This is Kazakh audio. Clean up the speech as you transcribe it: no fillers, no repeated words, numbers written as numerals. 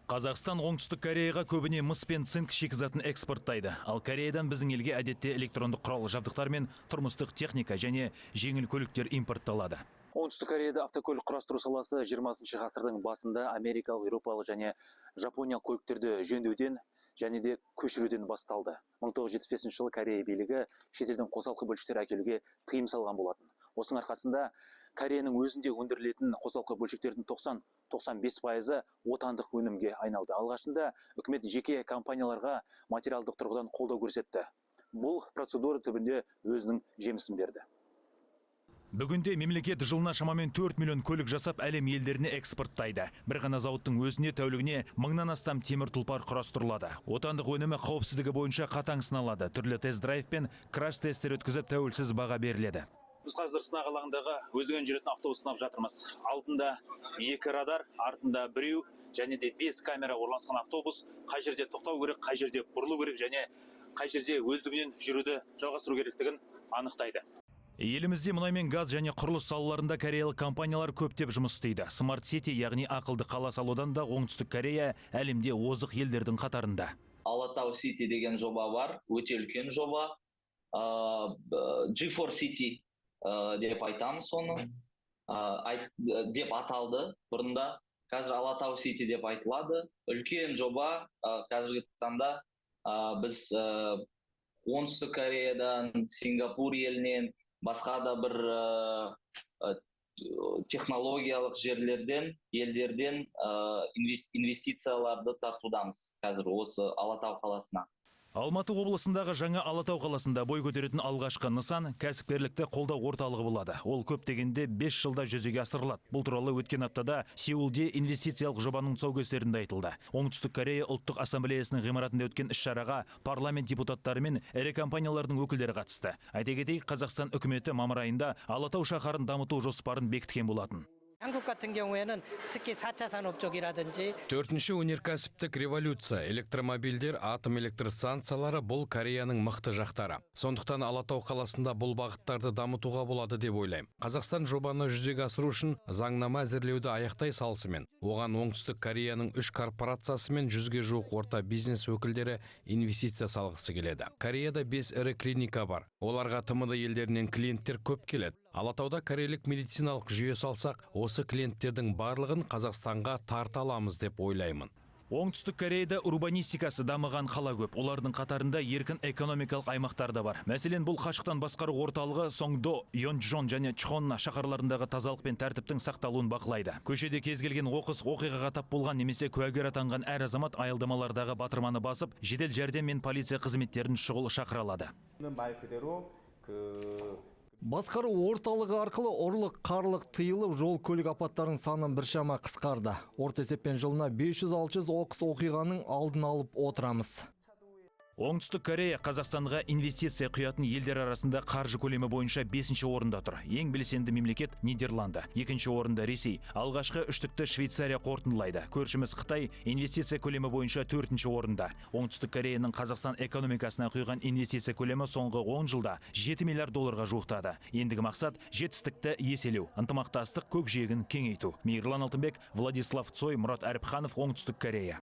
Қазақстан оңтүстік Кореяға көбіне мыс пен цинк шикізатын экспорттайды. Ал Кореядан біздің елге әдетте электрондық құрал жабдықтар мен тұрмыстық техника және жеңіл көліктер импортталады. Оңтүстік Кореяда автокөлік құрастыру саласы 20 ғасырдың басында америкалық, еуропалық және жапониялық көліктерді жөндеуден және де көшіруден басталды. 1975 жылы Корея билігі шетелден қосалқы бөлшектер әкелуге тыйым салған болатын. Осының арқасында Кореяның өзінде өндірілетін қосалқы бөлшектердің 90-95% отандық өнімге айналды. Алғашында үкімет жеке компанияларға материалдық тұрғыдан қолдау көрсетті. Бұл процедура түбінде өзінің жемісін берді. Бүгінде мемлекет жылына шамамен 4 миллион көлік жасап әлем елдеріне экспорттайды. Бір ғана зауыттың өзіне тәулігіне 1000-нан астам темір тұлпар құрастырылады. Отандық өнімі қауіпсіздігі бойынша қатаң сыналады. Түрлі тест-драйв пен краш-тестер өткізіп тәуелсіз баға беріледі. Біз қазір сынақ алаңындағы өздігінен жүретін автобус сынап жатырмыз. Алдында 2 радар, артында 1 және де 5 камера орналасқан автобус қай жерде тоқтау керек, қай жерде бұрылу керек және қай жерде өздігінен жүруді жалғастыру керектігін анықтайды. Елімізде мұнай мен газ және құрылыс салаларында кореялық компаниялар көптеп жұмыс істейді. Smart City, яғни ақылды қала салудан да оңтүстік Корея әлемде озық елдердің қатарында. Алатау City деген жоба бар, өте үлкен жоба. G4 City деп айтамыз оны. Деп аталды бұрында. Қазір Алатау City деп айтылады. Үлкен жоба. Қазіргі таңда біз оңтүстік Кореядан, Сингапур елінен, басқа да бір технологиялық елдерден инвестицияларды тартудамыз қазір осы Алатау қаласына. Алматы облысындағы жаңа Алатау қаласында бой көтеретін алғашқы нысан кәсіпкерлікті қолдау орталығы болады. Ол көп дегенде 5 жылда жүзеге асырылады. Бұл туралы өткен аптада Сеулде инвестициялық жобаның тұсаукесерінде айтылды. Оңтүстік Корея ұлттық ассамблеясының ғимаратында өткен іс-шараға парламент депутаттары мен ірі компаниялардың өкілдері қатысты. Айта кетейік, Қазақстан үкіметі мамыр айында Алатау шаһарын дамыту жоспарын бекіткен болатын. 한국 같은 경우에는 특히 4차 산업 쪽이라든지 Төртінші өнеркәсіптік революция, электромобильдер, атом электростанциялары бұл Кореяның мықты жақтары. Сондықтан Алатау қаласында бұл бағыттарды дамытуға болады деп ойлаймын. Қазақстан жобаны жүзеге асыру үшін заңнама әзірлеуді аяқтай салысымен, оған оңтүстік Кореяның 3 корпорациясы мен 100-ге жуық орта бизнес өкілдері инвестиция салғысы келеді. Кореяда 5 ірі клиника бар. Оларға ТМД елдерінен клиенттер көп келеді. Алатауда корейлік медициналық жүйе салсақ, осы клиенттердің барлығын Қазақстанға тарта аламыз деп ойлаймын. Оңтүстік Кореяда урбанистикасы дамыған қала көп. Олардың қатарында еркін экономикалық аймақтар да бар. Мәселен, бұл қашықтан басқару орталығы Соңдо, Йончжон және Чхонна шаһарларындағы тазалық пен тәртіптің сақталуын бақылайды. Көшеде кез келген оқыс оқиғаға тап болған немесе куәгер атанған әр азамат аялдамалардағы батырманы басып, жедел жәрдем мен полиция қызметтерін шұғыл шақыра алады. Басқару орталығы арқылы ұрлық, қарлық тыйылып, жол көлік апаттарының санын біршама қысқарды. Орта есеппен жылына 500-600 оқыс оқиғаның алдын алып отырамыз. Оңтүстік Корея Қазақстанға инвестиция құятын елдер арасында қаржы көлемі бойынша 5-ші орында тұр. Ең белсенді мемлекет Нидерланды, 2-ші орында Ресей, алғашқы үштікті Швейцария қорытындылайды. Көршіміз Қытай инвестиция көлемі бойынша 4-ші орында. Оңтүстік Кореяның Қазақстан экономикасына құйған инвестиция көлемі соңғы 10 жылда 7 миллиард долларға жуықтады. Ендігі мақсат жетістікті еселеу, ынтымақтастық көкжиегін кеңейту. Мейірлан Алтынбек, Владислав Цой, Мұрат Әріпханов, Оңтүстік Корея.